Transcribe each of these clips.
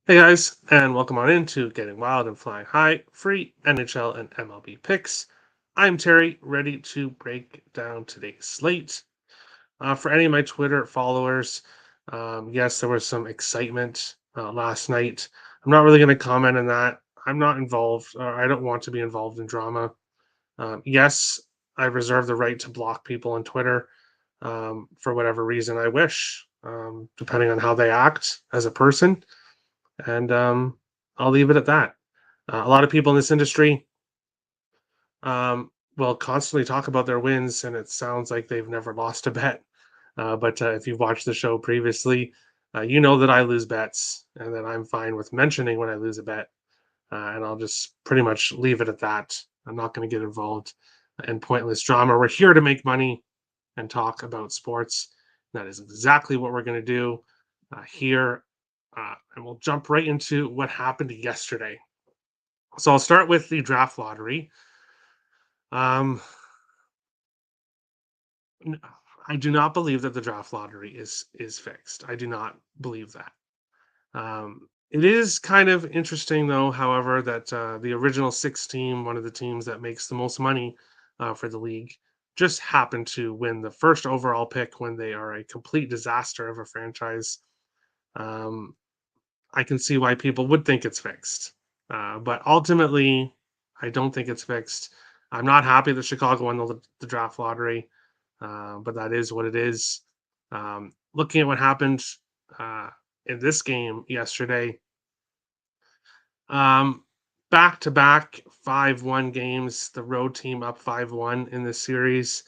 Hey guys, and welcome on into Getting Wild and Flying High, free NHL and MLB picks. I'm Terry, ready to break down today's slate. For any of my Twitter followers, yes, there was some excitement last night. I'm not really going to comment on that. I'm not involved, or I don't want to be involved in drama. Yes, I reserve the right to block people on Twitter for whatever reason I wish, depending on how they act as a person. And I'll leave it at that. A lot of people in this industry will constantly talk about their wins, and it sounds like they've never lost a bet. But if you've watched the show previously, you know that I lose bets, and that I'm fine with mentioning when I lose a bet. And I'll just pretty much leave it at that. I'm not going to get involved in pointless drama. We're here to make money and talk about sports. That is exactly what we're going to do here. And we'll jump right into what happened yesterday. So I'll start with the draft lottery. Um, n- I do not believe that the draft lottery is fixed. I do not believe that. It is kind of interesting, though, however, that the original six team, one of the teams that makes the most money for the league, just happened to win the first overall pick when they are a complete disaster of a franchise. Um, I can see why people would think it's fixed. But ultimately, I don't think it's fixed. I'm not happy that Chicago won the draft lottery, but that is what it is. Looking at what happened uh, in this game yesterday, um, back to back 5-1 games, the road team up 5-1 in this series.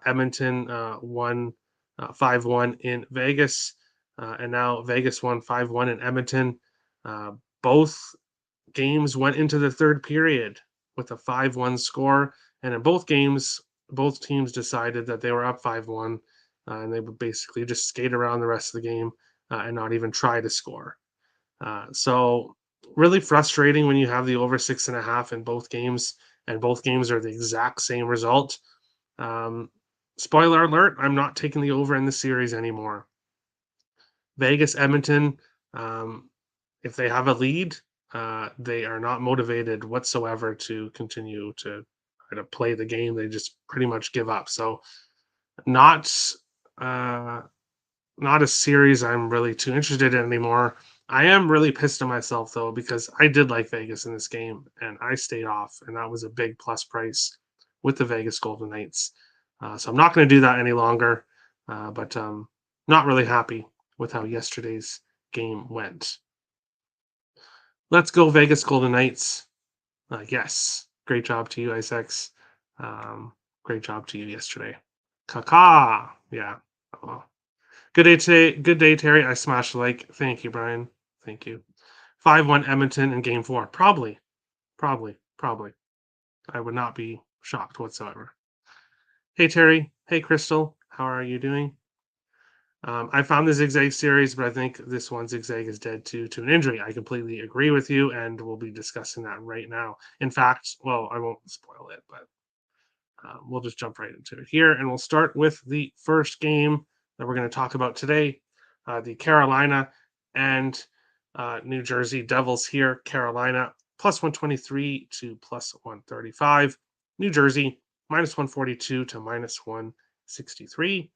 Edmonton won 5-1 in Vegas, and now Vegas won 5-1 in Edmonton. Uh, both games went into the third period with a 5-1 score. And in both games, both teams decided that they were up 5-1, and they would basically just skate around the rest of the game and not even try to score. So, really frustrating when you have the over 6.5 in both games, and both games are the exact same result. Um, Spoiler alert, I'm not taking the over in the series anymore. Vegas, Edmonton, um, if they have a lead, they are not motivated whatsoever to continue to try to play the game. They just pretty much give up. So not uh, not a series I'm really too interested in anymore. I am really pissed at myself though because I did like Vegas in this game and I stayed off, and that was a big plus price with the Vegas Golden Knights. So I'm not going to do that any longer. But not really happy with how yesterday's game went. Let's go Vegas Golden Knights. Yes, great job to you, Isaacs. Great job to you yesterday. Kaka, yeah. Oh. Good day today. Good day, Terry. I smashed the like. Thank you, Brian. Thank you. 5-1 Edmonton in Game Four. Probably. I would not be shocked whatsoever. Hey, Terry. Hey, Crystal. How are you doing? I found the zigzag series, but I think this one zigzag is dead to an injury. I completely agree with you, and we'll be discussing that right now. In fact, well, I won't spoil it, but we'll just jump right into it here, and we'll start with the first game that we're going to talk about today, the Carolina and New Jersey Devils here. Carolina plus 123 to plus 135. New Jersey minus 142 to minus 163.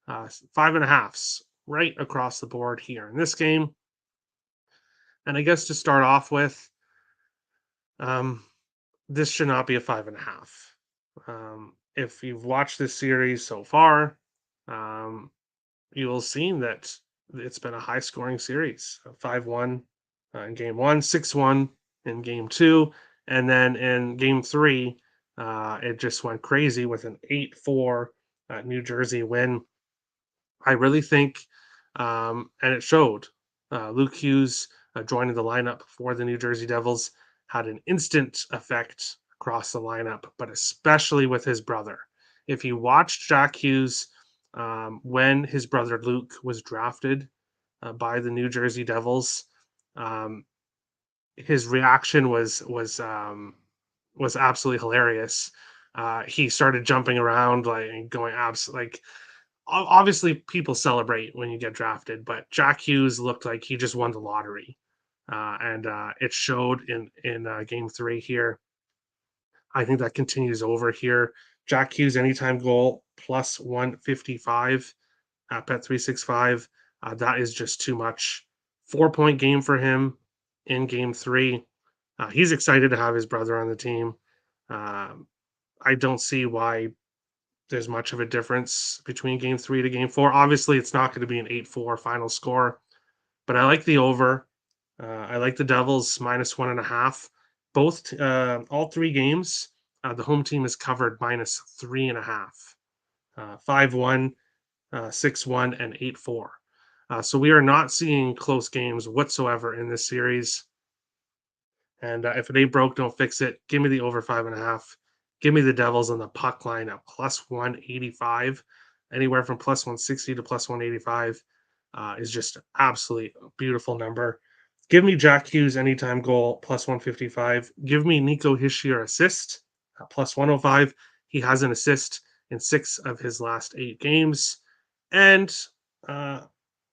5.5s right across the board here in this game. And I guess to start off with, um, this should not be a 5.5. If you've watched this series so far, um, you will see that it's been a high scoring series, 5-1 in game one, 6-1 in game two. And then in game three, it just went crazy with an 8-4 New Jersey win. I really think, and it showed. Luke Hughes joining the lineup for the New Jersey Devils had an instant effect across the lineup, but especially with his brother. If you watched Jack Hughes when his brother Luke was drafted by the New Jersey Devils, um, his reaction was absolutely hilarious. He started jumping around, like going like obviously people celebrate when you get drafted, but Jack Hughes looked like he just won the lottery. and it showed in Game 3 here. I think that continues over here. Jack Hughes anytime goal plus 155 at Bet365. That is just too much. 4-point game for him in Game 3. He's excited to have his brother on the team. Um, I don't see why there's much of a difference between Game 3 to Game 4. Obviously, it's not going to be an 8-4 final score, but I like the over. I like the Devils minus 1.5. All three games, the home team is covered minus 3.5. 5-1, 6-1, and 8-4. So we are not seeing close games whatsoever in this series. And if it ain't broke, don't fix it. Give me the over 5.5. Give me the Devils on the puck line at plus 185. Anywhere from plus 160 to plus 185 is just absolutely beautiful number. Give me Jack Hughes anytime goal plus 155. Give me Nico Hischier assist plus 105. He has an assist in 6 of his last 8 games. And uh,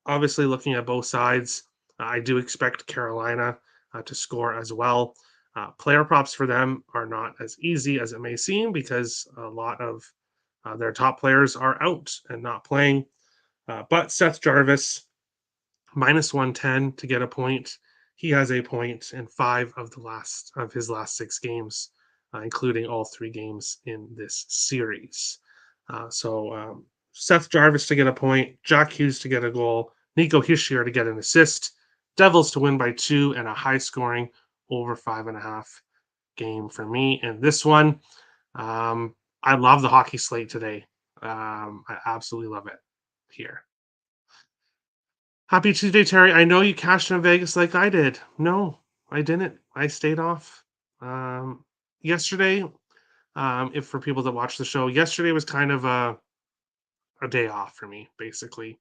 obviously, looking at both sides, I do expect Carolina to score as well. Player props for them are not as easy as it may seem because a lot of their top players are out and not playing. But Seth Jarvis, minus 110 to get a point. He has a point in 5 of his last 6 games, including all 3 games in this series. So Seth Jarvis to get a point, Jack Hughes to get a goal, Nico Hischier to get an assist, Devils to win by 2, and a high scoring over 5.5 game for me. And this one, I love the hockey slate today. I absolutely love it here. Happy Tuesday, Terry. I know you cashed in Vegas like I did. No, I didn't. I stayed off. Yesterday, if for people that watch the show, yesterday was kind of a day off for me, basically.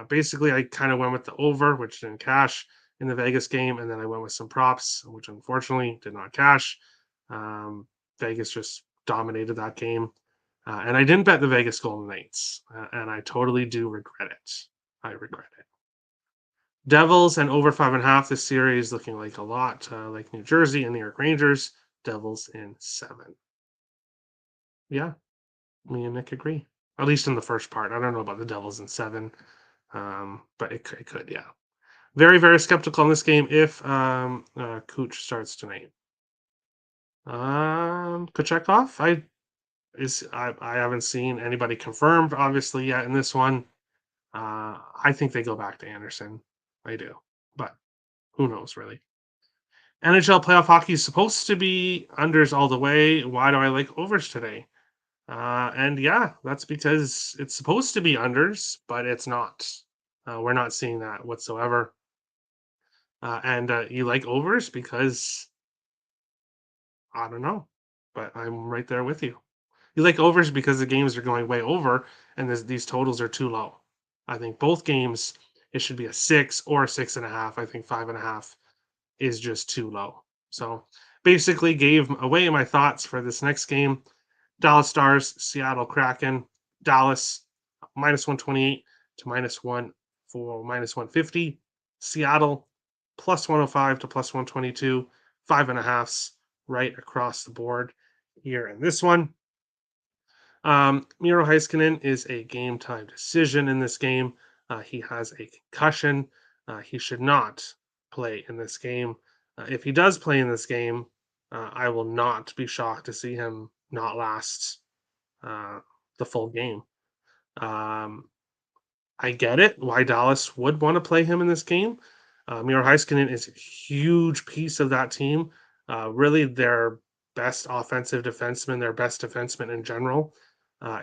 Basically, I kind of went with the over, which didn't cash in the Vegas game, and then I went with some props, which unfortunately did not cash. Vegas just dominated that game, and I didn't bet the Vegas Golden Knights, and I totally do regret it. I regret it. Devils and over 5.5. This series looking like a lot like New Jersey and New York Rangers. Devils in 7. Yeah, me and Nick agree. At least in the first part. I don't know about the Devils in 7, but it could, yeah. Very, very skeptical in this game if Cooch starts tonight. Kochekov, I haven't seen anybody confirmed, obviously, yet in this one. I think they go back to Anderson. I do, but who knows, really. NHL playoff hockey is supposed to be unders all the way. Why do I like overs today? And yeah, that's because it's supposed to be unders, but it's not. We're not seeing that whatsoever. And you like overs because I don't know, but I'm right there with you. You like overs because the games are going way over and these totals are too low. I think both games, it should be a 6 or a 6.5. I think 5.5 is just too low. So basically gave away my thoughts for this next game. Dallas Stars, Seattle Kraken, Dallas minus 128 to minus 1 for minus 150. Seattle plus 105 to plus 122, 5.5s right across the board here in this one. Miro Heiskanen is a game time decision in this game. He has a concussion. He should not play in this game. If he does play in this game, I will not be shocked to see him not last the full game. I get it why Dallas would want to play him in this game. Miro Heiskanen is a huge piece of that team. Really, their best offensive defenseman, their best defenseman in general.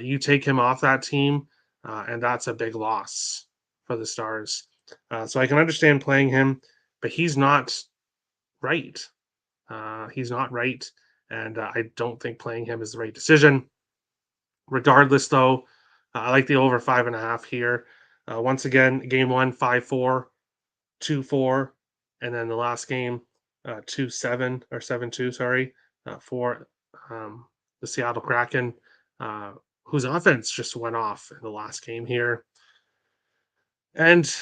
You take him off that team, and that's a big loss for the Stars. So I can understand playing him, but he's not right. He's not right, and I don't think playing him is the right decision. Regardless, though, I like the over 5.5 here. Once again, game one, 5-4, 2-4, and then the last game, 2-7 or 7-2, sorry, for the Seattle Kraken, whose offense just went off in the last game here. And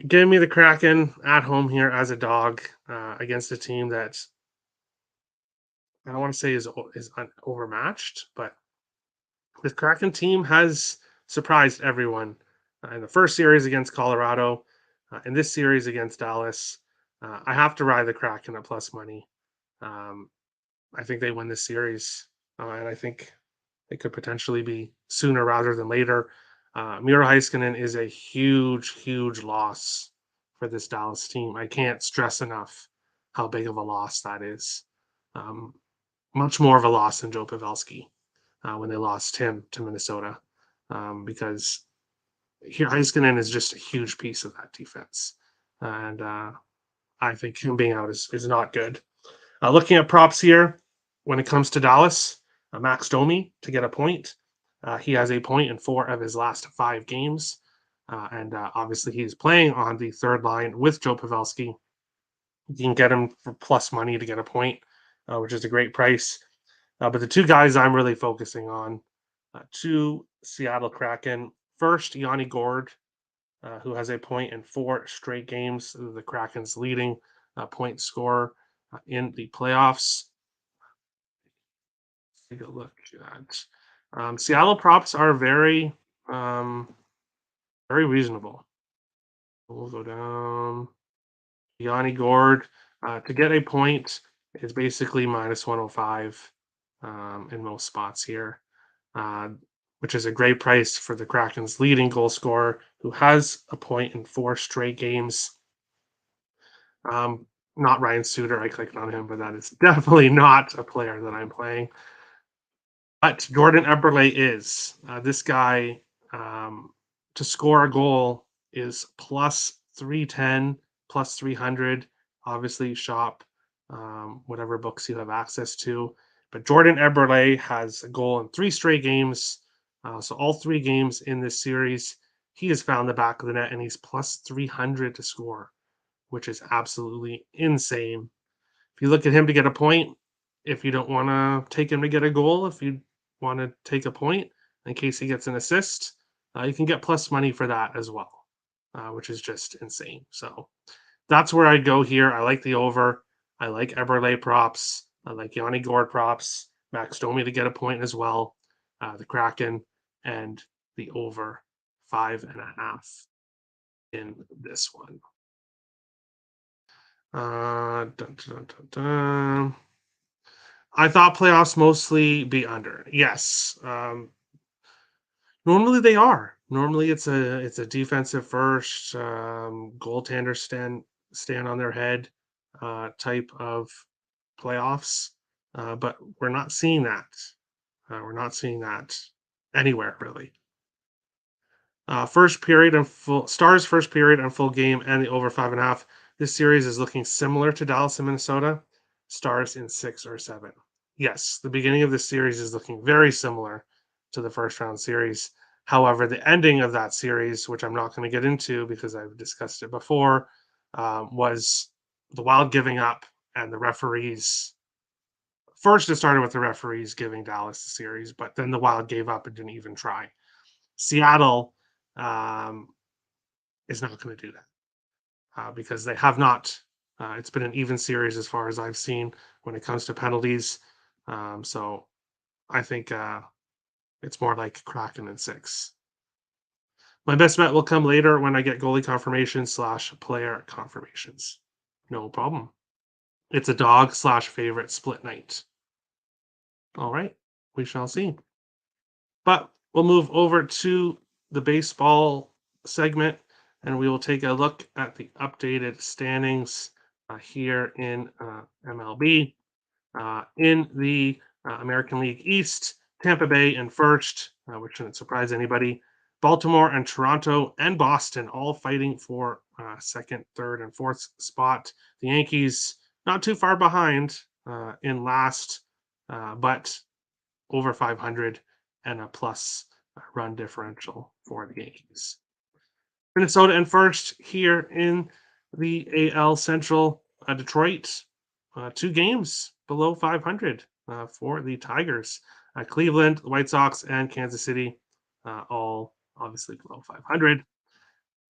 Give me the Kraken at home here as a dog against a team that I don't want to say is overmatched, but the Kraken team has surprised everyone in the first series against Colorado, in this series against Dallas. I have to ride the Kraken at plus money. Um, I think they win this series, and I think it could potentially be sooner rather than later. Miro Heiskanen is a huge, huge loss for this Dallas team. I can't stress enough how big of a loss that is. Um, Much more of a loss than Joe Pavelski when they lost him to Minnesota, because here Heiskanen is just a huge piece of that defense, and I think him being out is not good. Looking at props here, when it comes to Dallas, Max Domi to get a point. He has a point in 4 of his last 5 games. And obviously, he's playing on the third line with Joe Pavelski. You can get him for plus money to get a point, which is a great price. But the two guys I'm really focusing on, two Seattle Kraken. First, Yanni Gord, who has a point in 4 straight games. The Kraken's leading point scorer in the playoffs. Take a look at Seattle props are very reasonable. We'll go down. Yanni Gord to get a point is basically minus 105 in most spots here, uh, which is a great price for the Kraken's leading goal scorer, who has a point in 4 straight games. Not Ryan Suter. I clicked on him, but that is definitely not a player that I'm playing. But Jordan Eberle is. This guy, to score a goal is plus 310, plus 300. Obviously, shop whatever books you have access to. But Jordan Eberle has a goal in 3 straight games. So all 3 games in this series, he has found the back of the net and he's plus 300 to score, which is absolutely insane. If you look at him to get a point, if you don't want to take him to get a goal, if you want to take a point in case he gets an assist, you can get plus money for that as well, which is just insane. So that's where I go here. I like the over. I like Eberle props. I like Yanni Gord props. Max Domi to get a point as well. The Kraken and the over 5.5 in this one. Dun, dun, dun, dun. I thought playoffs mostly be under. Yes, normally they are. Normally it's a defensive first, goaltender stand on their head type of playoffs, but we're not seeing that. We're not seeing that anywhere really. First period and full Stars first period and full game and the over 5.5. This series is looking similar to Dallas and Minnesota. Stars in 6 or 7. Yes, the beginning of this series is looking very similar to the first round series. However, the ending of that series, which I'm not going to get into because I've discussed it before, was the Wild giving up and the referees. First, it started with the referees giving Dallas the series, but then the Wild gave up and didn't even try. Seattle um, is not going to do that because they have not. It's been an even series as far as I've seen when it comes to penalties. So I think it's more like Kraken in 6. My best bet will come later when I get goalie confirmations / player confirmations. No problem. It's a dog / favorite split night. All right, we shall see. But we'll move over to the baseball segment and we will take a look at the updated standings here in MLB. In the American League East, Tampa Bay in first, which shouldn't surprise anybody. Baltimore and Toronto and Boston all fighting for second, third, and fourth spot. The Yankees not too far behind in last, but over 500 and a plus run differential for the Yankees. Minnesota in first here in the AL Central. Detroit, 2 games below 500 for the Tigers. Cleveland, White Sox, and Kansas City all obviously below 500.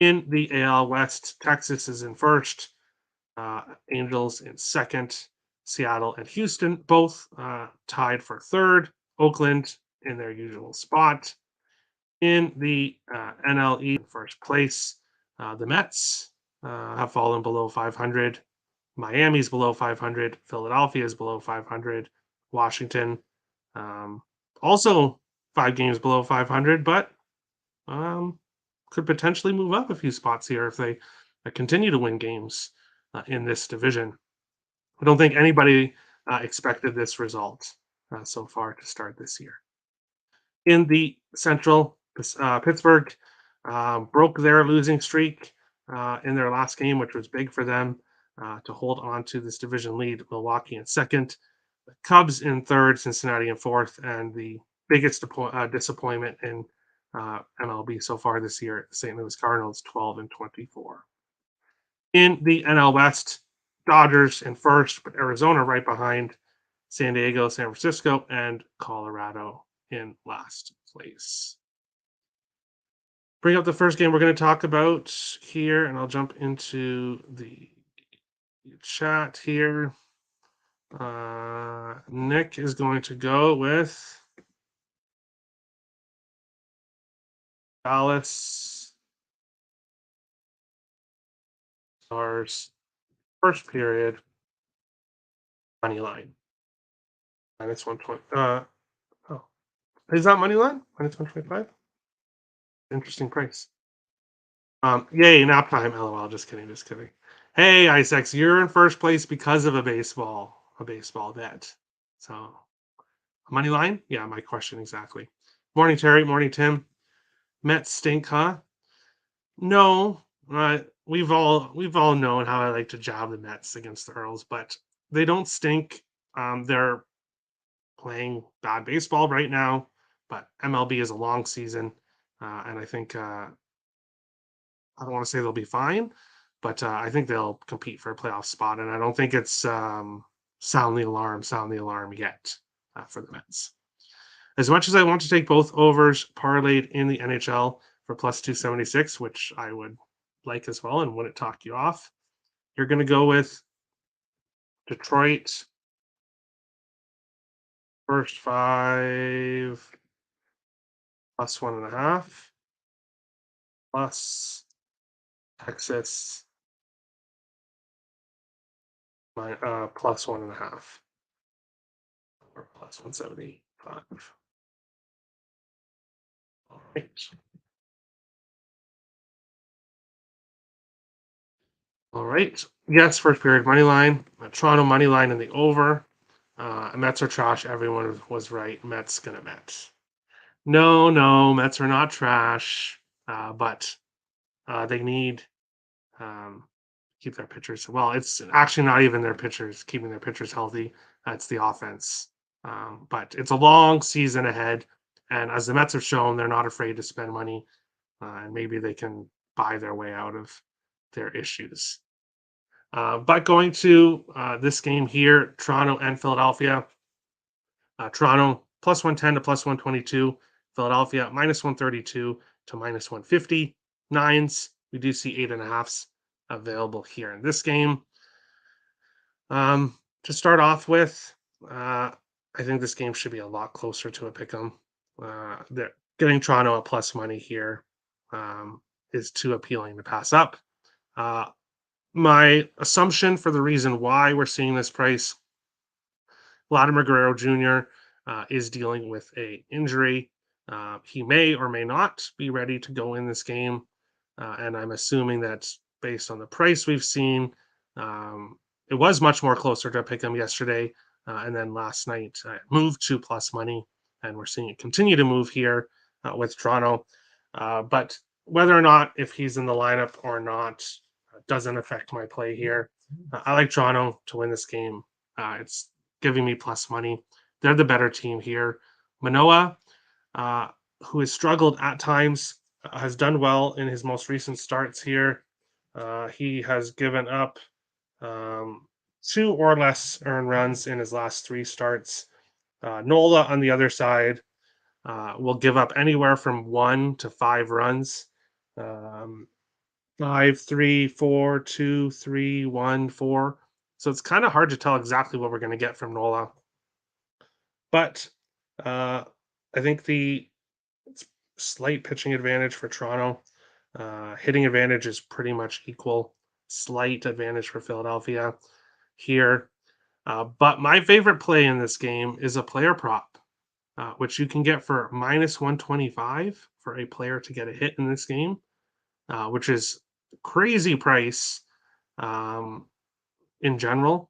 In the AL West, Texas is in first, Angels in second, Seattle and Houston both tied for third, Oakland in their usual spot. In the NLE, first place, the Mets have fallen below 500. Miami's below 500. Philadelphia is below 500. Washington um, also 5 games below 500, but could potentially move up a few spots here if they continue to win games in this division. I don't think anybody expected this result so far to start this year. In the Central, Pittsburgh broke their losing streak in their last game, which was big for them to hold on to this division lead. Milwaukee in second, the Cubs in third, Cincinnati in fourth, and the biggest disappointment in MLB so far this year, the St. Louis Cardinals, 12-24. In the NL West, Dodgers in first, but Arizona right behind, San Diego, San Francisco, and Colorado in last place. Bring up the first game we're going to talk about here, and I'll jump into the chat here. Nick is going to go with Dallas Stars first period money line. Minus 120. Oh, is that money line? Minus 125? Interesting price. Yay, nap time. LOL. Just kidding. Just kidding. Hey, Isaacs, you're in first place because of a baseball bet. So, money line? Yeah, my question exactly. Morning, Terry. Morning, Tim. Mets stink, huh? No, we've all known how I like to jab the Mets against the Earls, but they don't stink. They're playing bad baseball right now, but MLB is a long season, and I think I don't want to say they'll be fine, but I think they'll compete for a playoff spot, and I don't think it's sound the alarm yet for the Mets. As much as I want to take both overs parlayed in the NHL for plus 276, which I would like as well and wouldn't talk you off, you're going to go with Detroit first 5 plus 1.5 plus Texas plus 1.5 or plus 175. All right. All right. Yes, first period money line. Toronto money line in the over. Mets are trash. Everyone was right. Mets gonna Mets. No, Mets are not trash, but they need keep their pitchers. Well, it's actually not even their pitchers keeping their pitchers healthy. It's the offense. But it's a long season ahead, and as the Mets have shown, they're not afraid to spend money, and maybe they can buy their way out of their issues. But going to this game here, Toronto and Philadelphia. Toronto plus 110 to plus 122. Philadelphia minus 132 to minus 150. Nines, we do see 8.5s available here in this game. To start off with, I think this game should be a lot closer to a pick'em. They're getting Toronto at plus money here is too appealing to pass up. My assumption for the reason why we're seeing this price, Vladimir Guerrero Jr. Is dealing with an injury. He may or may not be ready to go in this game, and I'm assuming that based on the price we've seen, it was much more closer to pick him yesterday, and then last night moved to plus money, and we're seeing it continue to move here with Toronto. But whether or not if he's in the lineup or not doesn't affect my play here. I like Toronto to win this game. It's giving me plus money. They're the better team here. Manoah, who has struggled at times, has done well in his most recent starts here. He has given up 2 or less earned runs in his last 3 starts. Nola, on the other side, will give up anywhere from 1 to 5 runs. 5, 3, 4, 2, 3, 1, 4. So it's kind of hard to tell exactly what we're going to get from Nola. But uh, I think the slight pitching advantage for Toronto, hitting advantage is pretty much equal. Slight advantage for Philadelphia here. But my favorite play in this game is a player prop, which you can get for minus 125 for a player to get a hit in this game, which is crazy price um, in general.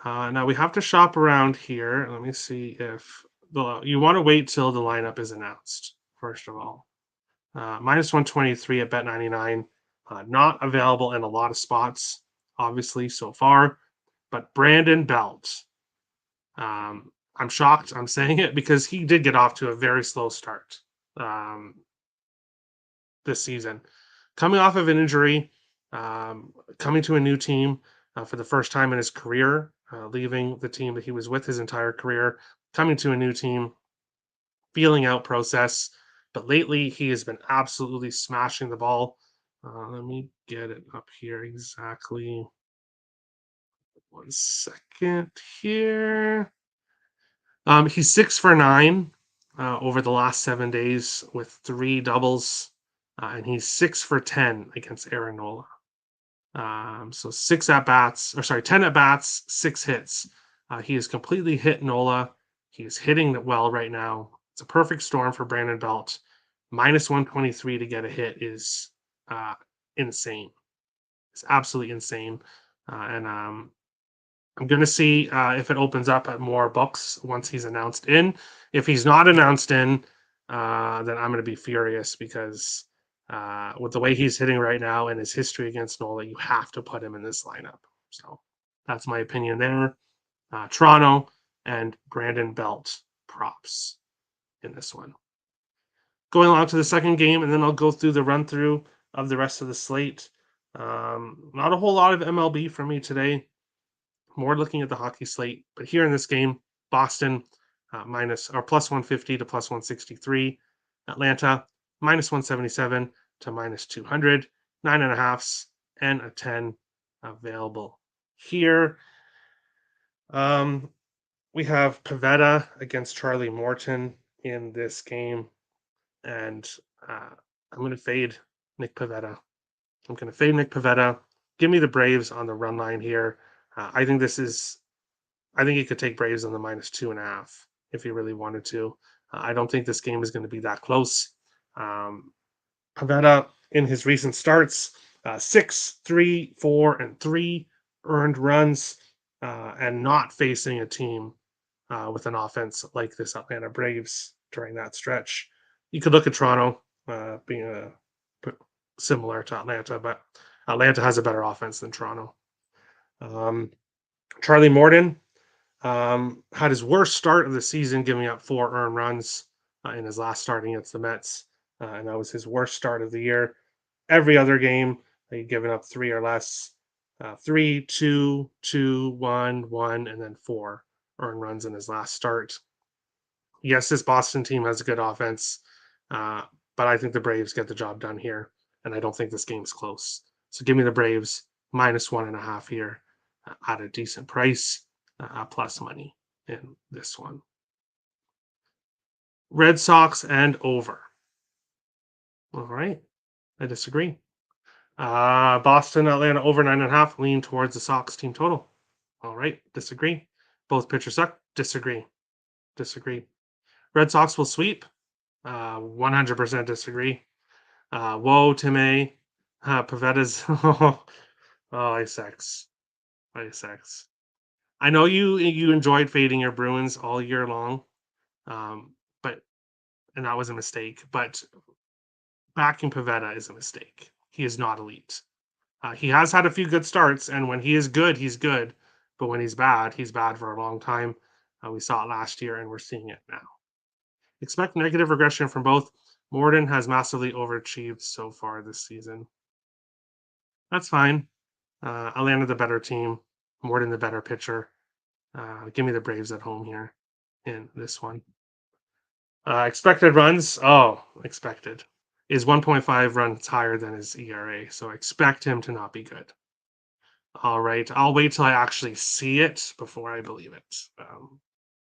Now we have to shop around here. Let me see if you want to wait till the lineup is announced, first of all. Minus 123 at Bet99. Not available in a lot of spots, obviously, so far. But Brandon Belt, I'm shocked I'm saying it because he did get off to a very slow start um, this season. Coming off of an injury, coming to a new team for the first time in his career, leaving the team that he was with his entire career, coming to a new team, feeling out process. But lately, he has been absolutely smashing the ball. Let me get it up here exactly. 1 second here. He's 6 for 9 over the last 7 days with 3 doubles, and he's 6 for 10 against Aaron Nola. So 10 at bats, 6 hits. He has completely hit Nola. He is hitting it well right now. It's a perfect storm for Brandon Belt. Minus 123 to get a hit is insane. It's absolutely insane. And I'm going to see if it opens up at more books once he's announced in. If he's not announced in, then I'm going to be furious because with the way he's hitting right now and his history against Nola, you have to put him in this lineup. So that's my opinion there. Toronto and Brandon Belt props in this one. Going along to the second game, and then I'll go through the run through of the rest of the slate. Not a whole lot of MLB for me today. More looking at the hockey slate, but here in this game, Boston minus or plus 150 to plus 163, Atlanta minus 177 to minus 200, 9.5s and a 10 available here. We have Pavetta against Charlie Morton in this game, and I'm going to fade Nick Pavetta. I'm going to fade Nick Pavetta. Give me the Braves on the run line here. I think he could take Braves on the minus 2.5 if he really wanted to. I don't think this game is going to be that close. Pavetta in his recent starts, 6, 3, 4, and 3 earned runs, and not facing a team with an offense like this Atlanta Braves during that stretch. You could look at Toronto being similar to Atlanta, but Atlanta has a better offense than Toronto. Charlie Morton had his worst start of the season, giving up 4 earned runs in his last start against the Mets, and that was his worst start of the year. Every other game, he'd given up 3 or less, 3, 2, 2, 1, 1, and then 4 earned runs in his last start. Yes, this Boston team has a good offense, but I think the Braves get the job done here, and I don't think this game's close. So give me the Braves minus 1.5 here at a decent price, plus money in this one. Red Sox and over. All right, I disagree. Boston, Atlanta over 9.5. Lean towards the Sox team total. All right, disagree. Both pitchers suck. Disagree. Red Sox will sweep. 100% disagree. Whoa, Tim A. Pavetta's. Oh, I sex. I know you enjoyed fading your Bruins all year long, but and that was a mistake. But backing Pavetta is a mistake. He is not elite. He has had a few good starts, and when he is good, he's good. But when he's bad for a long time. We saw it last year, and we're seeing it now. Expect negative regression from both. Morton has massively overachieved so far this season. That's fine. Atlanta the better team. Morton the better pitcher. Give me the Braves at home here in this one. Expected runs. Oh, expected. is 1.5 runs higher than his ERA. So expect him to not be good. All right. I'll wait till I actually see it before I believe it.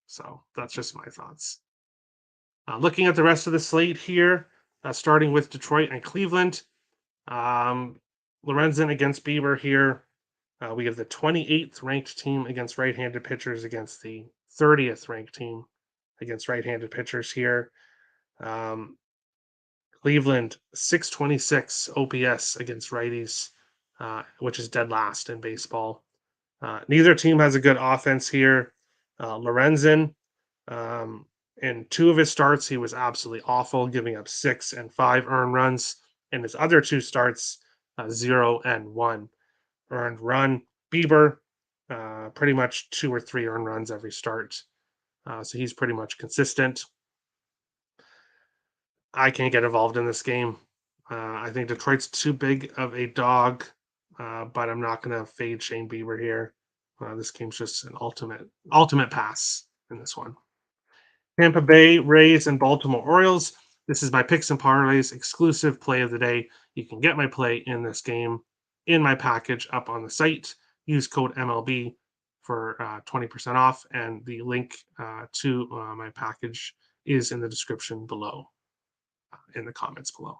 So that's just my thoughts. Looking at the rest of the slate here, starting with Detroit and Cleveland. Lorenzen against Bieber here. We have the 28th ranked team against right-handed pitchers against the 30th ranked team against right-handed pitchers here. Cleveland 626 OPS against righties, which is dead last in baseball. Neither team has a good offense here. Lorenzen, in 2 of his starts, he was absolutely awful, giving up 6 and 5 earned runs. In his other 2 starts, 0 and 1 earned run. Bieber, pretty much 2 or 3 earned runs every start. So he's pretty much consistent. I can't get involved in this game. I think Detroit's too big of a dog, but I'm not going to fade Shane Bieber here. This game's just an ultimate pass in this one. Tampa Bay Rays and Baltimore Orioles. This is my picks and parlays exclusive play of the day. You can get my play in this game in my package up on the site. Use code MLB for 20% off, and the link to my package is in the description below, in the comments below.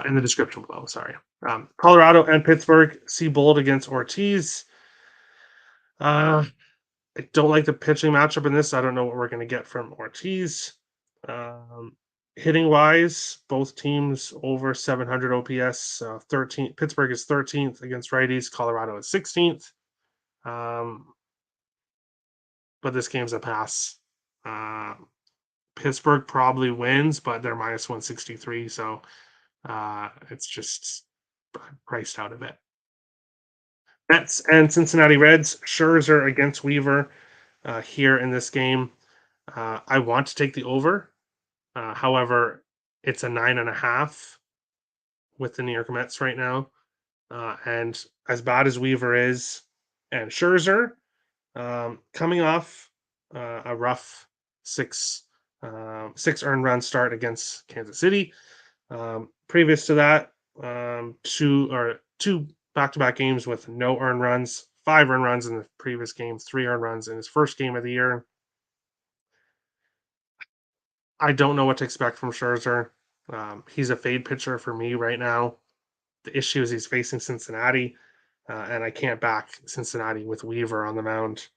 In the description below, sorry. Colorado and Pittsburgh, Seabold against Ortiz. I don't like the pitching matchup in this. I don't know what we're going to get from Ortiz. Hitting wise, both teams over 700 OPS. 13 Pittsburgh is 13th against righties. Colorado is 16th. But this game's a pass. Pittsburgh probably wins, but they're minus 163, so it's just priced out of it. Mets and Cincinnati Reds. Scherzer against Weaver here in this game. I want to take the over. However, it's a 9.5 with the New York Mets right now. And as bad as Weaver is, and Scherzer coming off a rough six earned run start against Kansas City. Previous to that, two back-to-back games with no earned runs, 5 earned runs in the previous game, 3 earned runs in his first game of the year. I don't know what to expect from Scherzer. He's a fade pitcher for me right now. The issue is he's facing Cincinnati, and I can't back Cincinnati with Weaver on the mound,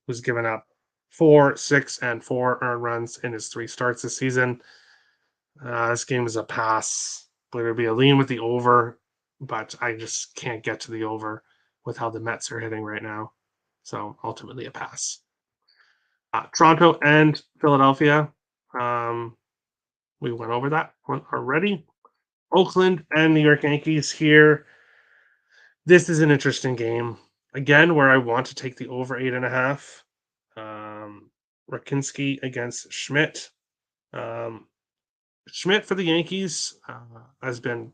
who's given up 4, 6, and 4 earned runs in his 3 starts this season. This game is a pass. But it would be a lean with the over, but I just can't get to the over with how the Mets are hitting right now. So ultimately a pass. Toronto and Philadelphia. We went over that one already. Oakland and New York Yankees here. This is an interesting game. Again, where I want to take the over 8.5. Rakinski against Schmidt. Schmidt for the Yankees has been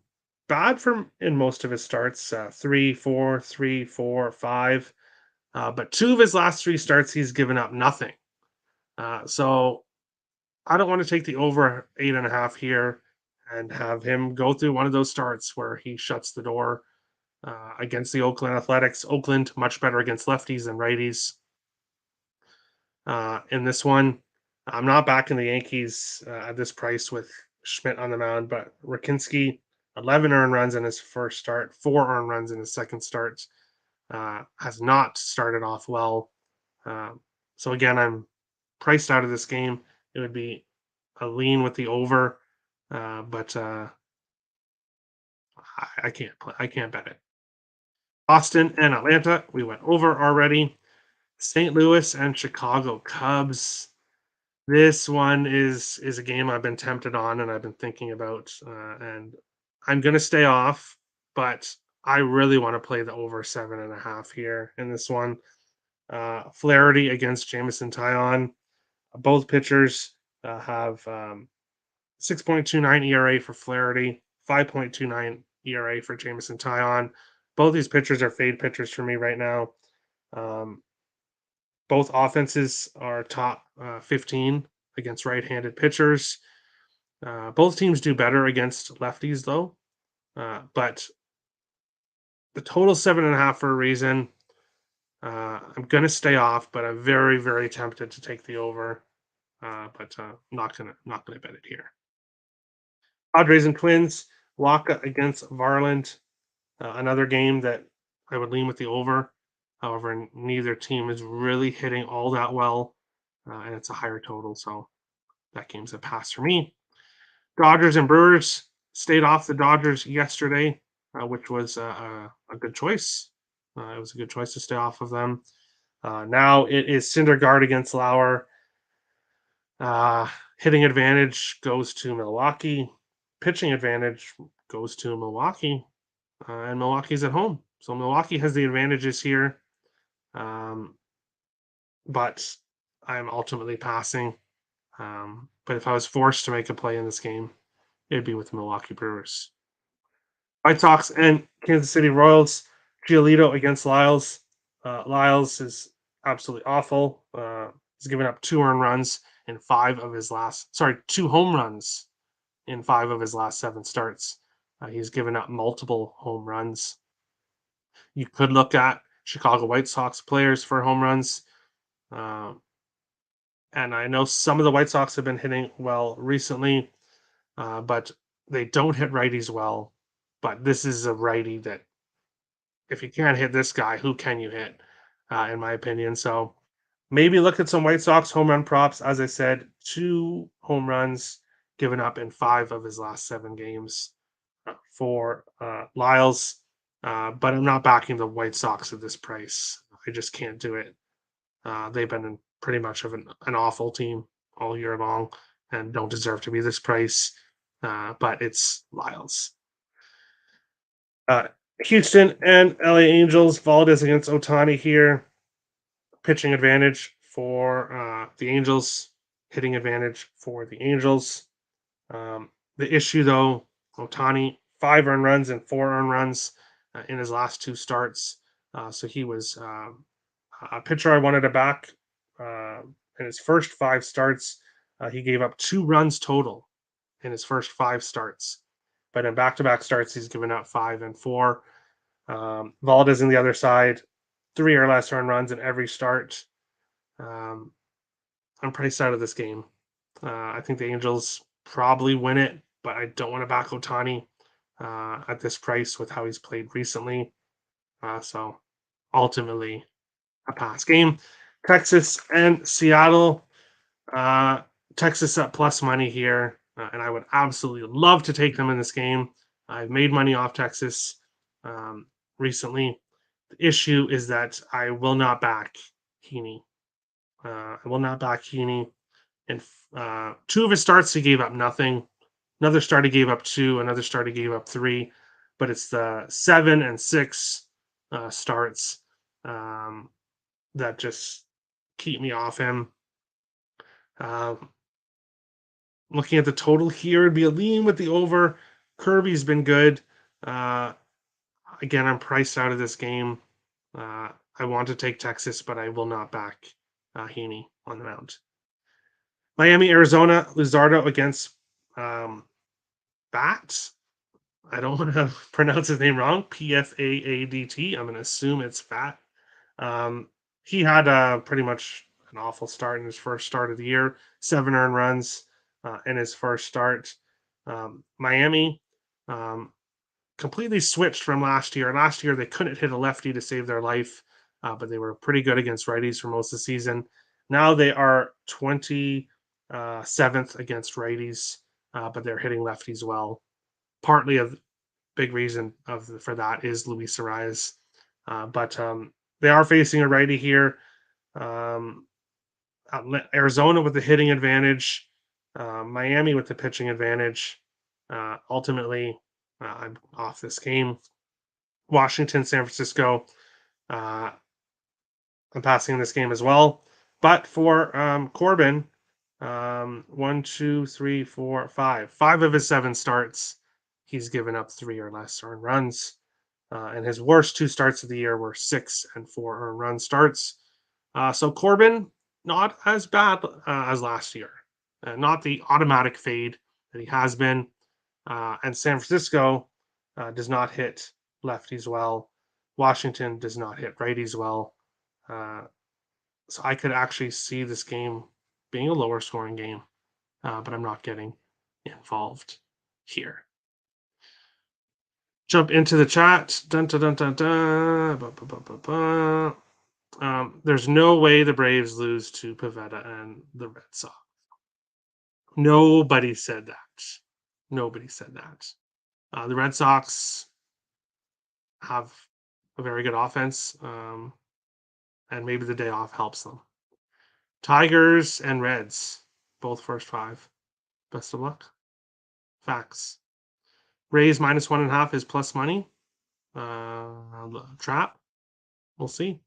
bad in most of his starts. 3, 4, 3, 4, 5. But 2 of his last 3 starts, he's given up nothing. So I don't want to take the over 8.5 here and have him go through one of those starts where he shuts the door against the Oakland Athletics. Oakland much better against lefties than righties. In this one, I'm not backing the Yankees at this price with Schmidt on the mound, but Rakinski, 11 earned runs in his first start, 4 earned runs in his second start, has not started off well. So again, I'm priced out of this game. It would be a lean with the over, but I can't play. I can't bet it. Boston and Atlanta, we went over already. St. Louis and Chicago Cubs. This one is a game I've been tempted on and I've been thinking about, and I'm going to stay off, but I really want to play the over 7.5 here in this one. Flaherty against Jamison Taillon. Both pitchers have 6.29 ERA for Flaherty, 5.29 ERA for Jamison Taillon. Both these pitchers are fade pitchers for me right now. Both offenses are top 15 against right-handed pitchers. Both teams do better against lefties, though. But the total 7.5 for a reason. I'm gonna stay off, but I'm very, very tempted to take the over. But not gonna bet it here. Padres and Twins. Waka against Varland. Another game that I would lean with the over. However, neither team is really hitting all that well, and it's a higher total, so that game's a pass for me. Dodgers and Brewers. Stayed off the Dodgers yesterday, which was a good choice. It was a good choice to stay off of them. Now it is Syndergaard against Lauer. Hitting advantage goes to Milwaukee. Pitching advantage goes to Milwaukee. And Milwaukee's at home. So Milwaukee has the advantages here. But I'm ultimately passing. But if I was forced to make a play in this game, it'd be with the Milwaukee Brewers. White Sox and Kansas City Royals. Giolito against Lyles. Lyles is absolutely awful. He's given up 2 earned runs in 5 of his last, 2 home runs in 5 of his last 7 starts. He's given up multiple home runs. You could look at Chicago White Sox players for home runs. And I know some of the White Sox have been hitting well recently, but they don't hit righties well. But this is a righty that, if you can't hit this guy, who can you hit, in my opinion? So maybe look at some White Sox home run props. As I said, 2 home runs given up in 5 of his last 7 games for Lyles. But I'm not backing the White Sox at this price. I just can't do it. They've been pretty much of an awful team all year long and don't deserve to be this price. But it's Lyles. Houston and LA Angels. Valdez against Otani here. Pitching advantage for the Angels. Hitting advantage for the Angels. The issue, though, Otani, 5 earned runs and 4 earned runs in his last 2 starts. So he was a pitcher I wanted to back. In his first 5 starts, he gave up 2 runs total in his first 5 starts. But in back-to-back starts, he's given up 5 and 4. Valdez on the other side, 3 or less earned runs in every start. I'm priced out of this game. I think the Angels probably win it, but I don't want to back Otani at this price with how he's played recently. So ultimately, a pass game. Texas and Seattle. Texas at plus money here, and I would absolutely love to take them in this game. I've made money off Texas recently. The issue is that I will not back Heaney. I will not back Heaney. And 2 of his starts, he gave up nothing. Another start, he gave up 2. Another start, he gave up 3. But it's the 7 and 6 starts that just keep me off him. Looking at the total here, it'd be a lean with the over. Kirby's been good. Again, I'm priced out of this game. I want to take Texas, but I will not back Heaney on the mound. Miami, Arizona, Luzardo against Bat. I don't want to pronounce his name wrong. Pfaadt. I'm going to assume it's Fat. He had pretty much an awful start in his first start of the year. 7 earned runs in his first start. Miami completely switched from last year. Last year, they couldn't hit a lefty to save their life, but they were pretty good against righties for most of the season. Now they are 27th against righties, but they're hitting lefties well. Partly a big reason for that is Luis Arias. But they are facing a righty here. Arizona with the hitting advantage. Miami with the pitching advantage. Ultimately, I'm off this game. Washington, San Francisco. I'm passing this game as well. But for Corbin, 1, 2, 3, 4, 5. 5 of his 7 starts, he's given up 3 or less earned runs. And his worst 2 starts of the year were 6 and 4 earned run starts. So Corbin, not as bad as last year. Not the automatic fade that he has been. And San Francisco does not hit lefties well. Washington does not hit righties well. So I could actually see this game being a lower scoring game, but I'm not getting involved here. Jump into the chat. Dun, dun, dun, dun, dun. Ba, ba, ba, ba, ba. There's no way the Braves lose to Pavetta and the Red Sox. Nobody said that. Nobody said that. The Red Sox have a very good offense, and maybe the day off helps them. Tigers and Reds, both first 5. Best of luck. Facts. Rays -1.5 is plus money. Trap. We'll see.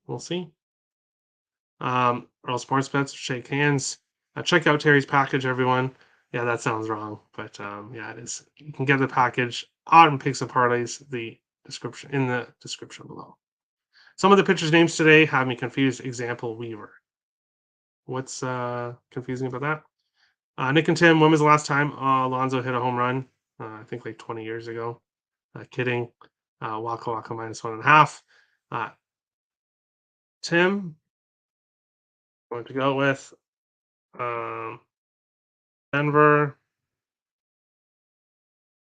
Earl Sports Bets, shake hands. Check out Terry's package, everyone. Yeah, that sounds wrong, but yeah, it is. You can get the package. Autumn Picks and Parlays, the description below. Some of the pitchers' names today have me confused. Example, Weaver. What's confusing about that? Nick and Tim, when was the last time Alonso hit a home run? I think like 20 years ago. Kidding. Waka Waka -1.5. Tim, going to go with Denver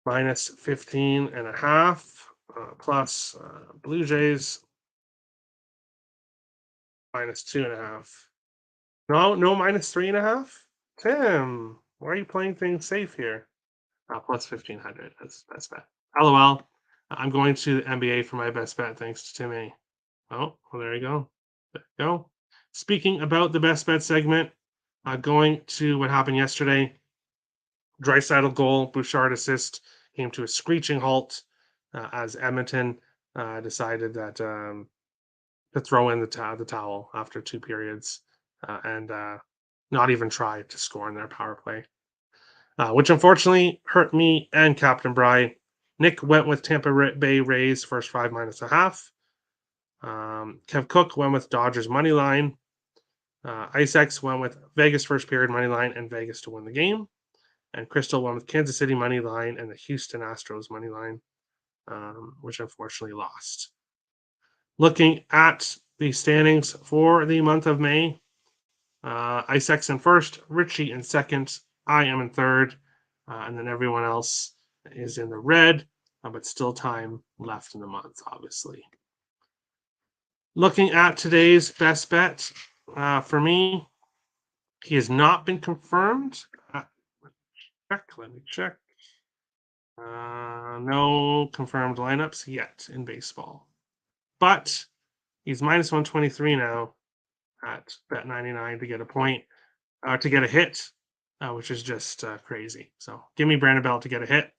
-15.5 plus Blue Jays -2.5. No, -3.5. Tim, why are you playing things safe here? Plus 1,500. That's best bet. LOL. I'm going to the NBA for my best bet, thanks to Timmy. Oh, well, there you go. There you go. Speaking about the best bet segment, going to what happened yesterday. Draisaitl goal, Bouchard assist came to a screeching halt as Edmonton decided that to throw in the towel after 2 periods and not even try to score in their power play, which unfortunately hurt me and Captain Bry. Nick went with Tampa Bay Rays first 5 -0.5. Kev Cook went with Dodgers money line. IceX went with Vegas first period money line and Vegas to win the game. And Crystal went with Kansas City money line and the Houston Astros money line, which unfortunately lost. Looking at the standings for the month of May, IceX in first, Richie in second, I am in third, and then everyone else is in the red, but still time left in the month, obviously. Looking at today's best bet, for me, he has not been confirmed. Let me check. No confirmed lineups yet in baseball, but he's -123 now at Bet99 to get a point, to get a hit, which is just crazy. So give me Brandon Belt to get a hit.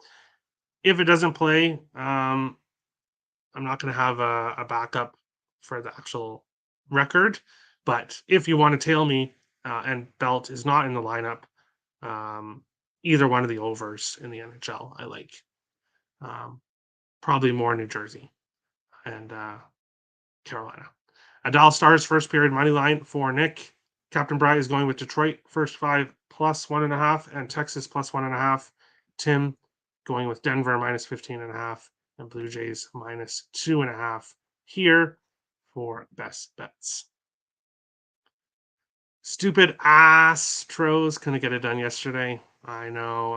If it doesn't play, I'm not going to have a backup for the actual record. But if you want to tail me and Belt is not in the lineup, either one of the overs in the NHL, I like. Probably more New Jersey and Carolina. Dallas Stars first period money line for Nick. Captain Bry is going with Detroit first 5 +1.5 and Texas +1.5. Tim going with Denver -15.5 and Blue Jays -2.5 here for best bets. Stupid Astros couldn't get it done yesterday. I know.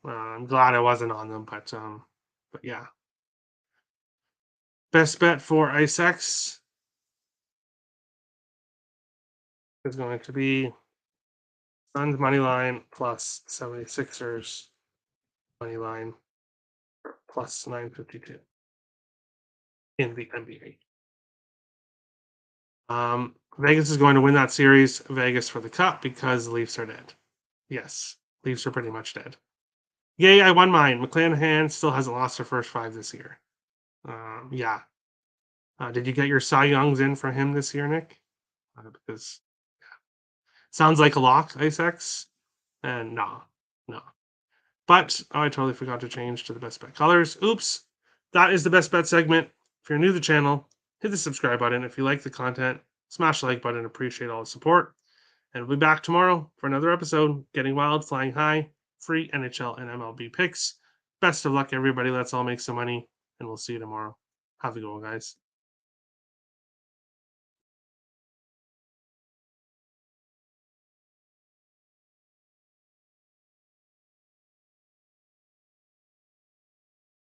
I'm glad I wasn't on them, but yeah. Best bet for IceX is going to be Suns money line plus 76ers money line plus 952 in the NBA. Vegas is going to win that series. Vegas for the cup because the Leafs are dead. Yes, Leafs are pretty much dead. Yay, I won mine. McClanahan still hasn't lost their first 5 this year. Yeah. Did you get your Cy Youngs in for him this year, Nick? Because sounds like a lock, IceX. And no. But I totally forgot to change to the best bet colors. Oops. That is the best bet segment. If you're new to the channel, hit the subscribe button. If you like the content, smash the like button. Appreciate all the support. And we'll be back tomorrow for another episode. Getting wild, flying high. free NHL and MLB picks. Best of luck, everybody. Let's all make some money, and we'll see you tomorrow. Have a good one, guys.